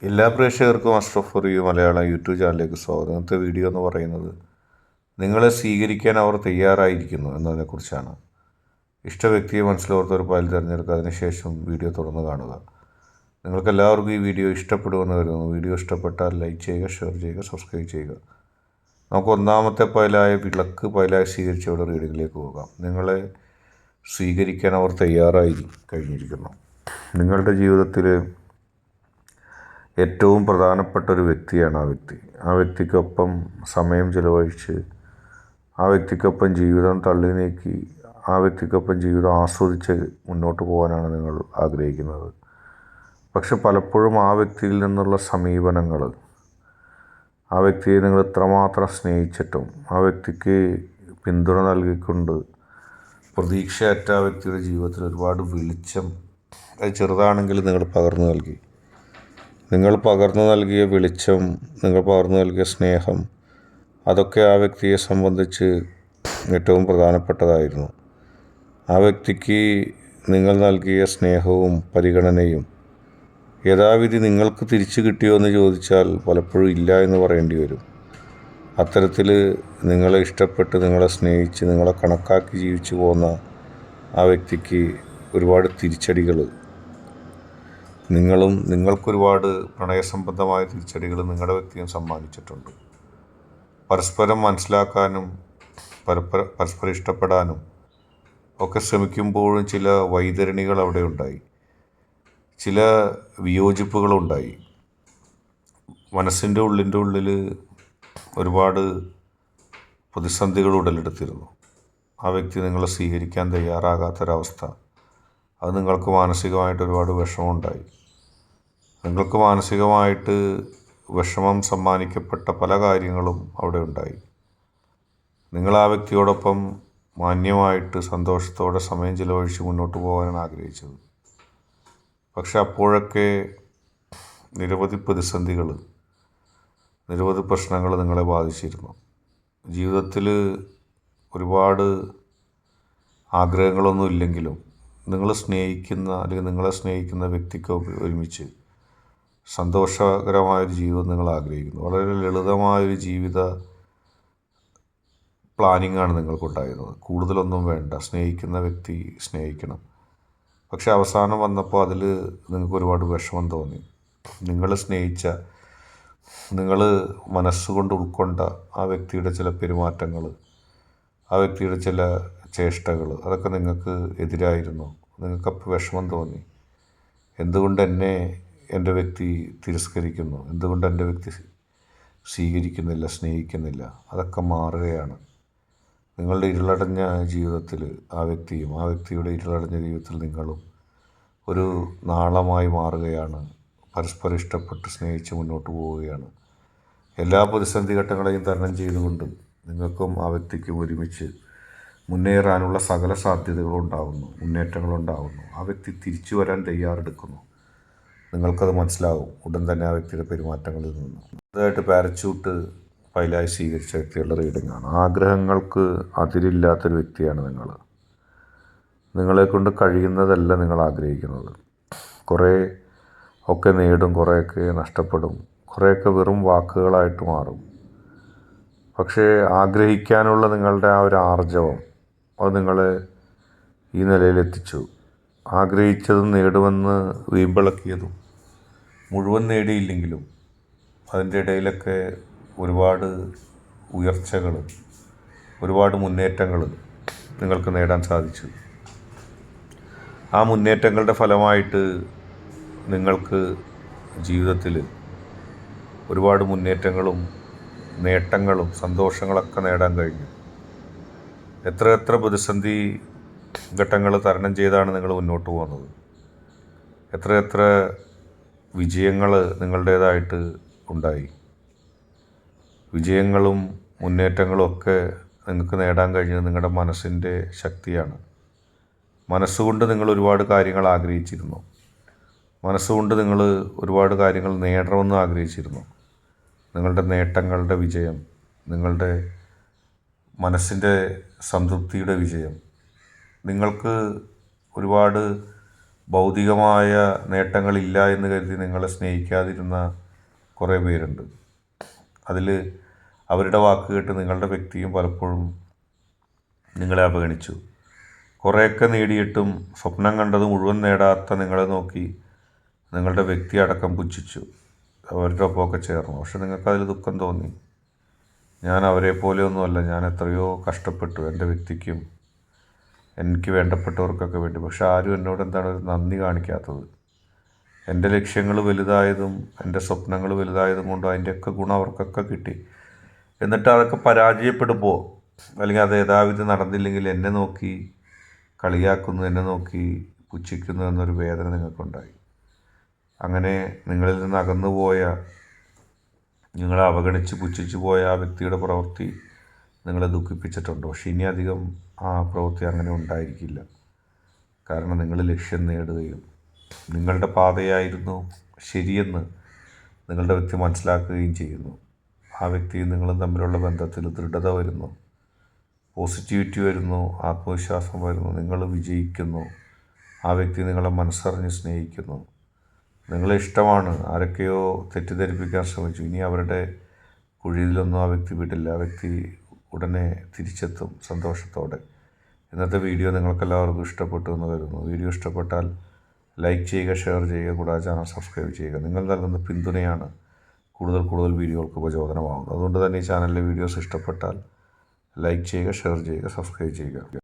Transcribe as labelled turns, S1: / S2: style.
S1: എല്ലാ പ്രേക്ഷകർക്കും Ashraf for you Malayalam YouTube ചാനലിലേക്ക് സ്വാഗതം. ഇന്നത്തെ വീഡിയോ എന്ന് പറയുന്നത് നിങ്ങളെ സ്വീകരിക്കാൻ അവർ തയ്യാറായിരിക്കുന്നു എന്നതിനെക്കുറിച്ചാണ്. ഇഷ്ട വ്യക്തിയെ മനസ്സിലോർത്ത് ഒരു ഫയൽ തിരഞ്ഞെടുക്കുക. അതിനുശേഷം വീഡിയോ തുറന്ന് കാണുക. നിങ്ങൾക്ക് എല്ലാവർക്കും ഈ വീഡിയോ ഇഷ്ടപ്പെടുമെന്ന് കരുതുന്നു. വീഡിയോ ഇഷ്ടപ്പെട്ടാൽ ലൈക്ക് ചെയ്യുക, ഷെയർ ചെയ്യുക, സബ്സ്ക്രൈബ് ചെയ്യുക. നമുക്ക് ഒന്നാമത്തെ ഫയലായ വിളക്ക് ഫയലായി സ്വീകരിച്ചവരുടെ റീഡിങ്ങിലേക്ക് പോകാം. നിങ്ങളെ സ്വീകരിക്കാൻ അവർ തയ്യാറായി കഴിഞ്ഞിരിക്കുന്നു. നിങ്ങളുടെ ജീവിതത്തിൽ ഏറ്റവും പ്രധാനപ്പെട്ട ഒരു വ്യക്തിയാണ് ആ വ്യക്തി. ആ വ്യക്തിക്കൊപ്പം സമയം ചിലവഴിച്ച്, ആ വ്യക്തിക്കൊപ്പം ജീവിതം തള്ളി നീക്കി, ആ വ്യക്തിക്കൊപ്പം ജീവിതം ആസ്വദിച്ച് മുന്നോട്ട് പോകാനാണ് നിങ്ങൾ ആഗ്രഹിക്കുന്നത്. പക്ഷെ പലപ്പോഴും ആ വ്യക്തിയിൽ നിന്നുള്ള സമീപനങ്ങൾ, ആ വ്യക്തിയെ നിങ്ങൾ ഇത്രമാത്രം സ്നേഹിച്ചിട്ടും ആ വ്യക്തിക്ക് പിന്തുണ നൽകിക്കൊണ്ട് പ്രതീക്ഷയറ്റ ആ വ്യക്തിയുടെ ജീവിതത്തിൽ ഒരുപാട് വെളിച്ചം, അത് ചെറുതാണെങ്കിൽ നിങ്ങൾ പകർന്നു നൽകി. നിങ്ങൾ പകർന്നു നൽകിയ വെളിച്ചം, നിങ്ങൾ പകർന്നു നൽകിയ സ്നേഹം, അതൊക്കെ ആ വ്യക്തിയെ സംബന്ധിച്ച് ഏറ്റവും പ്രധാനപ്പെട്ടതായിരുന്നു. ആ വ്യക്തിക്ക് നിങ്ങൾ നൽകിയ സ്നേഹവും പരിഗണനയും യഥാവിധി നിങ്ങൾക്ക് തിരിച്ചു കിട്ടിയോ എന്ന് ചോദിച്ചാൽ പലപ്പോഴും ഇല്ല എന്ന് പറയേണ്ടി വരും. അത്തരത്തിൽ നിങ്ങളെ ഇഷ്ടപ്പെട്ട്, നിങ്ങളെ സ്നേഹിച്ച്, നിങ്ങളെ കണക്കാക്കി ജീവിച്ചു പോകുന്ന ആ വ്യക്തിക്ക് ഒരുപാട് തിരിച്ചടികൾ, നിങ്ങൾക്കൊരുപാട് പ്രണയസംബന്ധമായ തിരിച്ചടികൾ നിങ്ങളുടെ വ്യക്തിയും സമ്മാനിച്ചിട്ടുണ്ട്. പരസ്പരം മനസ്സിലാക്കാനും പരസ്പരം ഇഷ്ടപ്പെടാനും ഒക്കെ ശ്രമിക്കുമ്പോഴും ചില വൈതരണികൾ അവിടെ ഉണ്ടായി, ചില വിയോജിപ്പുകളുണ്ടായി. മനസ്സിൻ്റെ ഉള്ളിൽ ഒരുപാട് പ്രതിസന്ധികൾ ഉടലെടുത്തിരുന്നു. ആ വ്യക്തി നിങ്ങളെ സ്വീകരിക്കാൻ തയ്യാറാകാത്തൊരവസ്ഥ, അത് നിങ്ങൾക്ക് മാനസികമായിട്ട് ഒരുപാട് വിഷമമുണ്ടായി. നിങ്ങൾക്ക് മാനസികമായിട്ട് വിഷമം സമ്മാനിക്കപ്പെട്ട പല കാര്യങ്ങളും അവിടെ ഉണ്ടായി. നിങ്ങൾ ആ വ്യക്തിയോടൊപ്പം മാന്യമായിട്ട് സന്തോഷത്തോടെ സമയം ചിലവഴിച്ച് മുന്നോട്ട് പോകാനാണ് ആഗ്രഹിച്ചത്. പക്ഷെ അപ്പോഴൊക്കെ നിരവധി പ്രതിസന്ധികൾ, നിരവധി പ്രശ്നങ്ങൾ നിങ്ങളെ ബാധിച്ചിരുന്നു. ജീവിതത്തിൽ ഒരുപാട് ആഗ്രഹങ്ങളൊന്നും ഇല്ലെങ്കിലും നിങ്ങളെ സ്നേഹിക്കുന്ന വ്യക്തിക്ക് ഒരുമിച്ച് സന്തോഷകരമായൊരു ജീവിതം നിങ്ങൾ ആഗ്രഹിക്കുന്നു. വളരെ ലളിതമായൊരു ജീവിത പ്ലാനിങ്ങാണ് നിങ്ങൾക്കുണ്ടായിരുന്നത്. കൂടുതലൊന്നും വേണ്ട, സ്നേഹിക്കുന്ന വ്യക്തി സ്നേഹിക്കണം. പക്ഷെ അവസാനം വന്നപ്പോൾ അതിൽ നിങ്ങൾക്ക് ഒരുപാട് വിഷമം തോന്നി. നിങ്ങൾ മനസ്സുകൊണ്ട് ഉൾക്കൊണ്ട ആ വ്യക്തിയുടെ ചില പെരുമാറ്റങ്ങൾ, ആ വ്യക്തിയുടെ ചില ചേഷ്ടകൾ, അതൊക്കെ നിങ്ങൾക്ക് എതിരായിരുന്നു. നിങ്ങൾക്കപ്പോൾ വിഷമം തോന്നി. എന്തുകൊണ്ട് എൻ്റെ വ്യക്തി തിരസ്കരിക്കുന്നു, എന്തുകൊണ്ട് എൻ്റെ വ്യക്തി സ്വീകരിക്കുന്നില്ല, സ്നേഹിക്കുന്നില്ല? അതൊക്കെ മാറുകയാണ്. നിങ്ങളുടെ ഇരുളടഞ്ഞ ജീവിതത്തിൽ ആ വ്യക്തിയും, ആ വ്യക്തിയുടെ ഇരുളടഞ്ഞ ജീവിതത്തിൽ നിങ്ങളും ഒരു നാളമായി മാറുകയാണ്. പരസ്പരം ഇഷ്ടപ്പെട്ട് സ്നേഹിച്ച് മുന്നോട്ട് പോവുകയാണ്. എല്ലാ പ്രതിസന്ധി ഘട്ടങ്ങളെയും തരണം ചെയ്തുകൊണ്ട് നിങ്ങൾക്കും ആ വ്യക്തിക്കും ഒരുമിച്ച് മുന്നേറാനുള്ള സകല സാധ്യതകളുണ്ടാകുന്നു, മുന്നേറ്റങ്ങളുണ്ടാകുന്നു. ആ വ്യക്തി തിരിച്ചു വരാൻ തയ്യാറെടുക്കുന്നു. നിങ്ങൾക്കത് മനസ്സിലാവും ഉടൻ തന്നെ ആ വ്യക്തിയുടെ പെരുമാറ്റങ്ങളിൽ നിന്ന്. അതായിട്ട് പാരച്യൂട്ട് ഫയലായി സ്വീകരിച്ച വ്യക്തികളുടെ റീഡിങ്ങാണ്. ആഗ്രഹങ്ങൾക്ക് അതിരില്ലാത്തൊരു വ്യക്തിയാണ് നിങ്ങൾ. നിങ്ങളെക്കൊണ്ട് കഴിയുന്നതല്ല നിങ്ങൾ ആഗ്രഹിക്കുന്നത്. കുറേ ഒക്കെ നേടും, കുറേയൊക്കെ നഷ്ടപ്പെടും, കുറേയൊക്കെ വെറും വാക്കുകളായിട്ട് മാറും. പക്ഷേ ആഗ്രഹിക്കാനുള്ള നിങ്ങളുടെ ആ ഒരു ആർജവം, അത് നിങ്ങളെ ഈ നിലയിലെത്തിച്ചു. ആഗ്രഹിച്ചതും നേടുമെന്ന് വീമ്പിളക്കിയതും മുഴുവൻ നേടിയില്ലെങ്കിലും അതിൻ്റെ ഇടയിലൊക്കെ ഒരുപാട് ഉയർച്ചകൾ, ഒരുപാട് മുന്നേറ്റങ്ങൾ നിങ്ങൾക്ക് നേടാൻ സാധിച്ചു. ആ മുന്നേറ്റങ്ങളുടെ ഫലമായിട്ട് നിങ്ങൾക്ക് ജീവിതത്തിൽ ഒരുപാട് മുന്നേറ്റങ്ങളും നേട്ടങ്ങളും സന്തോഷങ്ങളൊക്കെ നേടാൻ കഴിഞ്ഞു. എത്ര പ്രതിസന്ധി ഘട്ടങ്ങൾ തരണം ചെയ്താണ് നിങ്ങൾ മുന്നോട്ട് പോകുന്നത്. എത്ര വിജയങ്ങൾ നിങ്ങളുടേതായിട്ട് ഉണ്ടായി. വിജയങ്ങളും മുന്നേറ്റങ്ങളും ഒക്കെ നിങ്ങൾക്ക് നേടാൻ കഴിഞ്ഞത് നിങ്ങളുടെ മനസ്സിൻ്റെ ശക്തിയാണ്. മനസ്സുകൊണ്ട് നിങ്ങൾ ഒരുപാട് കാര്യങ്ങൾ ആഗ്രഹിച്ചിരുന്നു. മനസ്സുകൊണ്ട് നിങ്ങൾ ഒരുപാട് കാര്യങ്ങൾ നേടണമെന്ന് ആഗ്രഹിച്ചിരുന്നു. നിങ്ങളുടെ നേട്ടങ്ങളുടെ വിജയം, നിങ്ങളുടെ മനസ്സിൻ്റെ സംതൃപ്തിയുടെ വിജയം, നിങ്ങൾക്ക് ഒരുപാട് ഭൗതികമായ നേട്ടങ്ങളില്ല എന്ന് കരുതി നിങ്ങളെ സ്നേഹിക്കാതിരുന്ന കുറേ പേരുണ്ട്. അതിൽ അവരുടെ വാക്ക് കേട്ട് നിങ്ങളുടെ വ്യക്തിയും പലപ്പോഴും നിങ്ങളെ അവഗണിച്ചു. കുറേയൊക്കെ നേടിയിട്ടും സ്വപ്നം കണ്ടത് മുഴുവൻ നേടാത്ത നിങ്ങളെ നോക്കി നിങ്ങളുടെ വ്യക്തി അടക്കം പുച്ഛിച്ചു, അവരുടെ ഒപ്പമൊക്കെ ചേർന്നു. പക്ഷെ നിങ്ങൾക്കതിൽ ദുഃഖം തോന്നി. ഞാൻ അവരെ പോലെയൊന്നുമല്ല, ഞാൻ എത്രയോ കഷ്ടപ്പെട്ടു എൻ്റെ വ്യക്തിക്കും എനിക്ക് വേണ്ടപ്പെട്ടവർക്കൊക്കെ വേണ്ടി. പക്ഷെ ആരും എന്നോട് എന്താണ് ഒരു നന്ദി കാണിക്കാത്തത്? എൻ്റെ ലക്ഷ്യങ്ങൾ വലുതായതും എൻ്റെ സ്വപ്നങ്ങൾ വലുതായതും കൊണ്ട് അതിൻ്റെയൊക്കെ ഗുണം അവർക്കൊക്കെ കിട്ടി. എന്നിട്ട് അതൊക്കെ പരാജയപ്പെടുമ്പോൾ, അല്ലെങ്കിൽ അത് യഥാവിധി നടന്നില്ലെങ്കിൽ എന്നെ നോക്കി കളിയാക്കുന്നു, എന്നെ നോക്കി പുച്ഛിക്കുന്നു എന്നൊരു വേദന നിങ്ങൾക്കുണ്ടായി. അങ്ങനെ നിങ്ങളിൽ നിന്ന് അകന്നുപോയ, നിങ്ങളെ അവഗണിച്ച് പുച്ഛിച്ചു പോയ ആ വ്യക്തിയുടെ പ്രവൃത്തി നിങ്ങളെ ദുഃഖിപ്പിച്ചിട്ടുണ്ട്. പക്ഷെ ഇനി അധികം ആ പ്രവൃത്തി അങ്ങനെ ഉണ്ടായിരിക്കില്ല. കാരണം നിങ്ങൾ ലക്ഷ്യം നേടുകയും നിങ്ങളുടെ പാതയായിരുന്നു ശരിയെന്ന് നിങ്ങളുടെ വ്യക്തി മനസ്സിലാക്കുകയും ചെയ്യുന്നു. ആ വ്യക്തിയും നിങ്ങളും തമ്മിലുള്ള ബന്ധത്തിൽ ദൃഢത വരുന്നു, പോസിറ്റിവിറ്റി വരുന്നു, ആത്മവിശ്വാസം വരുന്നു, നിങ്ങൾ വിജയിക്കുന്നു. ആ വ്യക്തി നിങ്ങളെ മനസ്സറിഞ്ഞ് സ്നേഹിക്കുന്നു, നിങ്ങളെ ഇഷ്ടമാണ്. ആരൊക്കെയോ തെറ്റിദ്ധരിപ്പിക്കാൻ ശ്രമിച്ചു, ഇനി അവരുടെ കുഴിയിലൊന്നും ആ വ്യക്തി വിടില്ല. ആ വ്യക്തി ഉടനെ തിരിച്ചെത്തും സന്തോഷത്തോടെ. ഇന്നത്തെ വീഡിയോ നിങ്ങൾക്കെല്ലാവർക്കും ഇഷ്ടപ്പെട്ടു എന്ന് കരുതുന്നു. വീഡിയോ ഇഷ്ടപ്പെട്ടാൽ ലൈക്ക് ചെയ്യുക, ഷെയർ ചെയ്യുക, കൂടാതെ ചാനൽ സബ്സ്ക്രൈബ് ചെയ്യുക. നിങ്ങൾ നൽകുന്ന പിന്തുണയാണ് കൂടുതൽ വീഡിയോകൾക്ക് പ്രചോദനമാകുന്നത്. അതുകൊണ്ട് തന്നെ ഈ ചാനലിലെ വീഡിയോസ് ഇഷ്ടപ്പെട്ടാൽ ലൈക്ക് ചെയ്യുക, ഷെയർ ചെയ്യുക, സബ്സ്ക്രൈബ് ചെയ്യുക.